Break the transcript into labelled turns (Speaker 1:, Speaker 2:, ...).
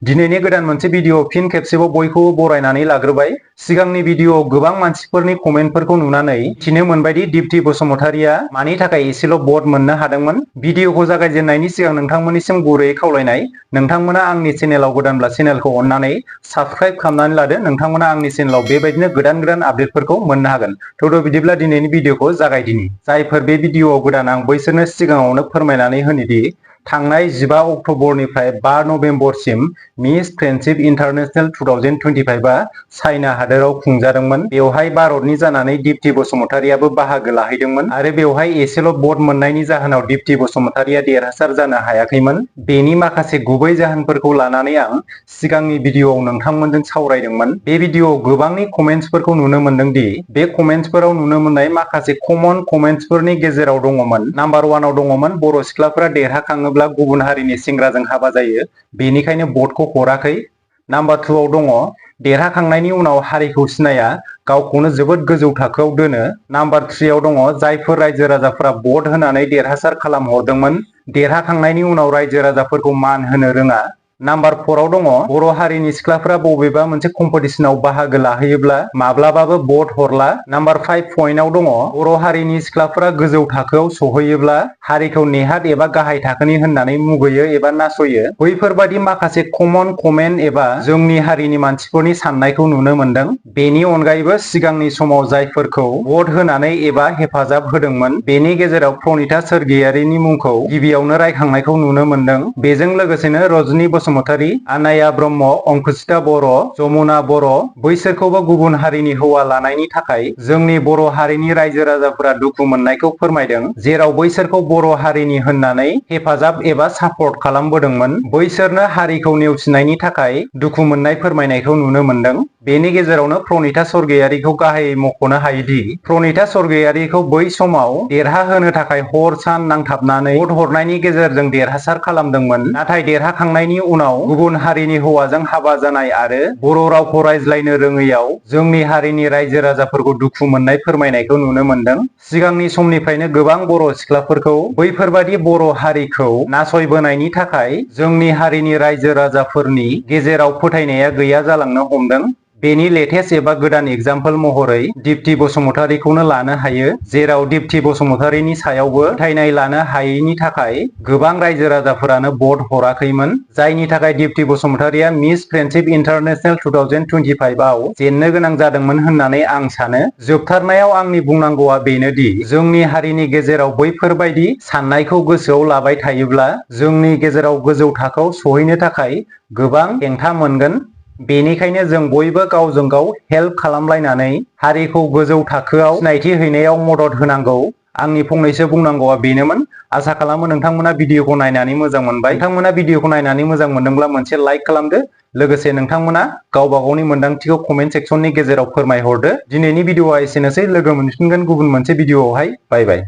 Speaker 1: दिनैनि गोदान मोनसे भिडिअ फिन खेबसेबाव बयखौबो बरायनानै लाग्रोबाय। सिगांनि भिडिअआव गोबां मानसिफोरनि कमेन्टफोरखौ नुनानै मिथिनो मोनबायदि दिप्ति बसुमतारीया मानि थाखाय एसेल' भट मोननो हादोंमोन। भिडिअखौ जागायजेननायनि सिगां नोंथांमोननिसिम गुरैयै खावलायनाय, नोंथांमोना आंनि चेनेलाव गोदानब्ला चेनेलखौ अननानै साबस्क्राइब खालामनानै लादो। नोंथांमोना आंनि चेनेलाव बेबायदिनो गोदान आपडेटफोरखौ मोननो हागोन। थ' बिदिब्ला दिनैनि भिडिअखौ जागायदिनि। जायफोर बे भिडिअआव गोदान आं बैसोरनो सिगाङावनो फोरमायनानै होनोदि थांनाय 15 अक्ट'बरनिफ्राय 5 नभेम्बरसिम मिस फ्रेन्डशिप इन्टारनेशनेल 2025 आ चाइना हादोराव खुंजादोंमोन। बेवहाय भारतनि जानानै दिप्ति बसुमतारीयाबो बाहागो लाहैदोंमोन आरो बेवहाय एसेल' भट मोननायनि जाहोनाव दिप्ति बसुमतारीया देरहासार जानो हायाखैमोन। बेनि माखासे गुबै जाहोनफोरखौ लानानै आं सिगांनि भिडिअआव नोंथांमोनजों सावरायदोंमोन। बे भिडिअआव गोबांनि कमेन्ट्सफोरखौ नुनो मोनदों दि बे कमेन्ट्सफोराव नुनो मोननाय माखासे कमन कमेन्ट्सफोरनि गेजेराव दङमोन। नाम्बार 1आव दङमोन बर' सिख्लाफोरा देरहाखाङोब्ला गुबुन हारिनि सेंग्राजों हाबा जायो, बेनिखायनो भटखौ हराखै। नाम्बार 2आव दङ देरहाखांनायनि उनाव हारिखौ सिनाया, गावखौनो जोबोद गोजौ थाखोआव दोनो। नाम्बार 3आव दङ जायफोर रायजो राजाफोरा भट होनानै देरहासार खालामहरदोंमोन, देरहाखांनायनि उनाव रायजो राजाफोरखौ मान होनो रोङा। नाम्बार 4आव दङ बर' हारिनि सिख्लाफोरा बबेबा मोनसे कम्पिटिशनाव बाहागो लाहैयोब्ला माब्लाबाबो भट हरला। नाम्बार 5 पइन्टआव दङ बर' हारिनि सिख्लाफोरा गोजौ थाखोआव सहैयोब्ला हारिखौ नेहाद एबा गाहाय थाखोनि होननानै मुगैयो एबा नासयो। बैफोरबादि माखासे कमन कमेन्ट एबा जोंनि हारिनि मानसिफोरनि साननायखौ नुनो मोनदों। बेनि अनगायैबो सिगांनि समाव जायफोरखौ भट होनानै एबा हेफाजाब होदोंमोन, बेनि गेजेराव प्रनिता सोरगियारिनि मुंखौ गिबियावनो रायखांनायखौ नुनो मोनदों। बेजों लोगोसेनो रजनी बसुमतारी, आनाया ब्रह्म, अंकुसिता बर', जमुना बर', बैसोरखौबो गुबुन हारिनि हौवा लानायनि थाखाय जोंनि बर' हारिनि रायजो राजाफोरा दुखु मोननायखौ फोरमायदों। जेराव बैसोरखौ बर' हारिनि होननानै हेफाजाब एबा सापर्ट खालामबोदोंमोन, बैसोरनो हारिखौ नेवसिनायनि थाखाय दुखु मोननाय फोरमायनायखौ नुनो मोनदों। बेनि गेजेरावनो प्रनिता सोरगियारिखौ गाहायै मख'नो हायोदि प्रनिता सोरगियारिखौ बै समाव देरहाहोनो थाखाय हर सान नांथाबनानै भट हरनायनि गेजेरजों देरहासार खालामदोंमोन। नाथाय देरहाखांनायनि उनाव गुबुन हारिनि हौवाजों हाबा जानाय आरो बर' रावखौ रायज्लायनो रोङैयाव जोंनि हारिनि रायजो राजाफोरखौ दुखु मोननाय फोरमायनायखौ नुनो मोनदों। सिगांनि समनिफ्रायनो गोबां बर' सिख्लाफोरखौ बैफोरबादि बर' हारिखौ नासयबोनायनि थाखाय जोंनि हारिनि रायजो राजाफोरनि गेजेराव फोथायनाया गैया जालांनो हमदों। बेनि लेटेस्ट एबा गोदान एग्जाम्पल महरै दिप्ति बसुमतारीखौनो लानो हायो, जेराव दिप्ति बसुमतारीनि सायावबो फोथायनाय लानो हायैनि थाखाय गोबां रायजो राजाफोरानो भट हराखैमोन। जायनि थाखाय दिप्ति बसुमतारीया मिस फ्रेन्डशिप इन्टारनेशनेल 2025 आव जेननो गोनां जादोंमोन होननानै आं सानो। जोबथारनायाव आंनि बुंनांगौआ बेनोदि जोंनि हारिनि गेजेराव बैफोरबायदि साननायखौ गोसोआव लाबाय थायोब्ला जोंनि गेजेराव गोजौ थाखोआव सहैनो थाखाय गोबां हेंथा मोनगोन। बेनिखायनो जों बयबो गावजों गाव हेल्प खालामलायनानै हारिखौ गोजौ थाखोआव सिनायथि हैनायाव मदद होनांगौ। आंनि फंनैसो बुंनांगौआ बेनोमोन। आसा खालामो नोंथांमोना भिडिअखौ नायनानै मोजां मोनबाय। नोंथांमोना भिडिअखौ नायनानै मोजां मोनदोंब्ला मोनसे लाइक खालामदो। लोगोसे नोंथांमोना गावबा गावनि मोन्दांथिखौ कमेन्ट सेक्सननि गेजेराव फोरमायहरदो। दिनैनि भिडिअआ एसेनोसै। लोगो मोनफिनगोन गुबुन मोनसे भिडिअआवहाय। बाय बाय।